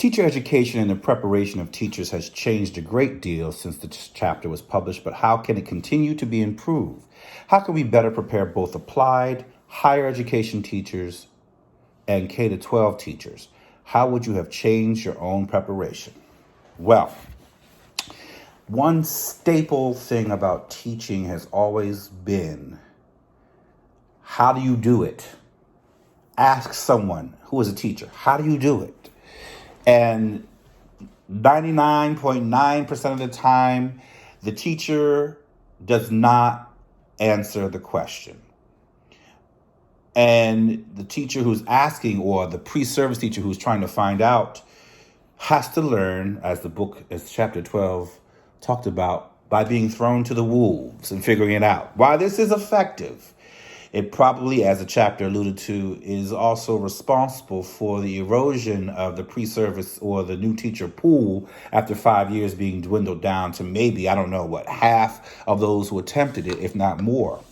Teacher education and the preparation of teachers has changed a great deal since the chapter was published, but how can it continue to be improved? How can we better prepare both applied, higher education teachers and K to 12 teachers? How would you have changed your own preparation? Well, one staple thing about teaching has always been, how do you do it? Ask someone who is a teacher, how do you do it? And 99.9% of the time, the teacher does not answer the question. And the teacher who's asking, or the pre-service teacher who's trying to find out, has to learn, as chapter 12 talked about, by being thrown to the wolves and figuring it out. While this is effective, it probably, as the chapter alluded to, is also responsible for the erosion of the pre-service or the new teacher pool after 5 years being dwindled down to maybe, half of those who attempted it, if not more.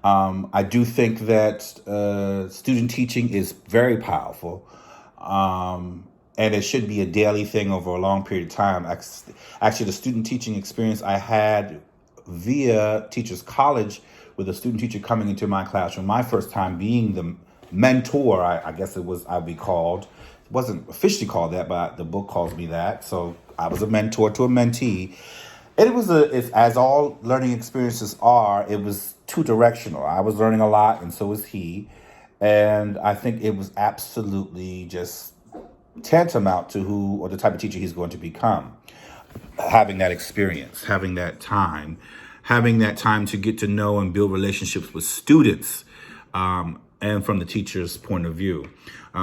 I do think that student teaching is very powerful, and it should be a daily thing over a long period of time. Actually, the student teaching experience I had via Teachers College with a student teacher coming into my classroom, my first time being the mentor, I guess I'd be called. It wasn't officially called that, but the book calls me that. So I was a mentor to a mentee. And it was as all learning experiences are, it was two-directional. I was learning a lot, and so was he. And I think it was absolutely just tantamount to the type of teacher he's going to become. Having that experience, having that time to get to know and build relationships with students, and from the teacher's point of view.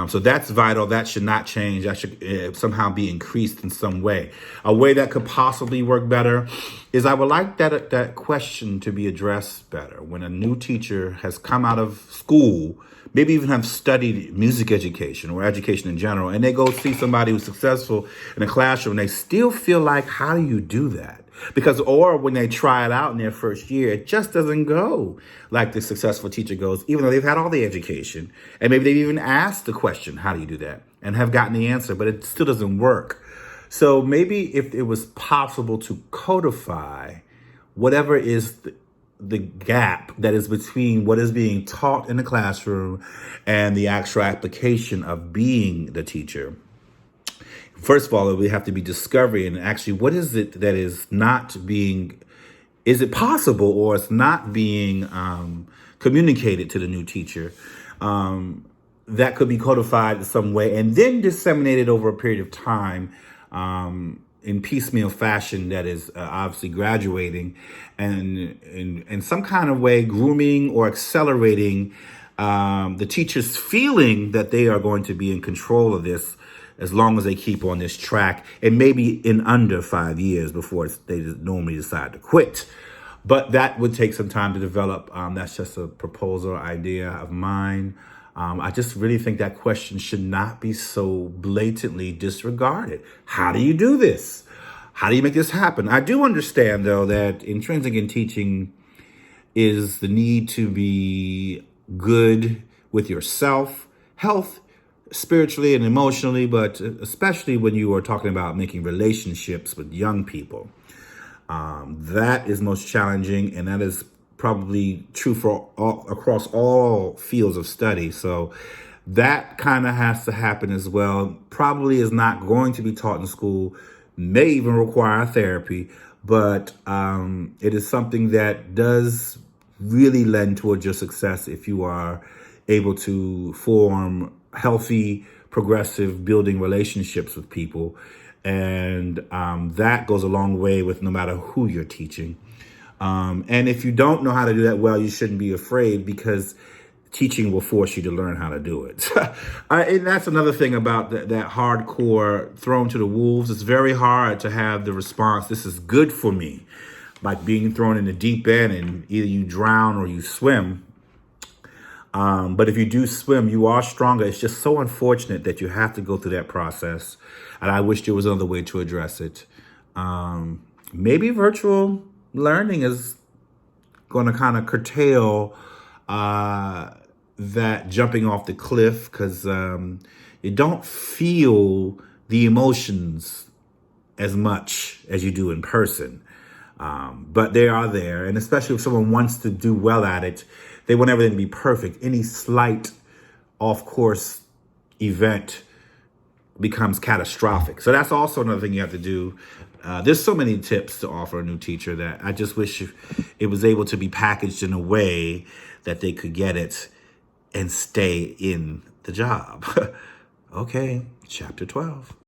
So that's vital. That should not change. That should somehow be increased in some way. A way that could possibly work better is, I would like that question to be addressed better. When a new teacher has come out of school, maybe even have studied music education or education in general, and they go see somebody who's successful in a classroom, they still feel like, how do you do that? Or when they try it out in their first year, it just doesn't go like the successful teacher goes, even though they've had all the education. And maybe they've even asked the question, how do you do that? And have gotten the answer, but it still doesn't work. So maybe if it was possible to codify whatever is the gap that is between what is being taught in the classroom and the actual application of being the teacher. First of all, we have to be discovery, and actually, what is it that is not being, is it possible, or it's not being communicated to the new teacher, that could be codified in some way and then disseminated over a period of time in piecemeal fashion that is obviously graduating and in some kind of way grooming or accelerating the teacher's feeling that they are going to be in control of this as long as they keep on this track, and maybe in under 5 years before they normally decide to quit. But that would take some time to develop. That's just a proposal idea of mine. I just really think that question should not be so blatantly disregarded. How do you do this? How do you make this happen? I do understand, though, that intrinsic in teaching is the need to be good with yourself, health, spiritually and emotionally, but especially when you are talking about making relationships with young people. That is most challenging, and that is probably true across all fields of study. So that kind of has to happen as well. Probably is not going to be taught in school, may even require therapy, but it is something that does really lend towards your success if you are able to form healthy, progressive, building relationships with people. And that goes a long way with no matter who you're teaching. And if you don't know how to do that well, you shouldn't be afraid, because teaching will force you to learn how to do it. And that's another thing about that hardcore thrown to the wolves. It's very hard to have the response, this is good for me, like being thrown in the deep end and either you drown or you swim. But if you do swim, you are stronger. It's just so unfortunate that you have to go through that process. And I wish there was another way to address it. Maybe virtual learning is going to kind of curtail that jumping off the cliff, because you don't feel the emotions as much as you do in person. But they are there. And especially if someone wants to do well at it, they want everything to be perfect. Any slight off course event becomes catastrophic. So that's also another thing you have to do. There's so many tips to offer a new teacher that I just wish it was able to be packaged in a way that they could get it and stay in the job. Okay, chapter 12.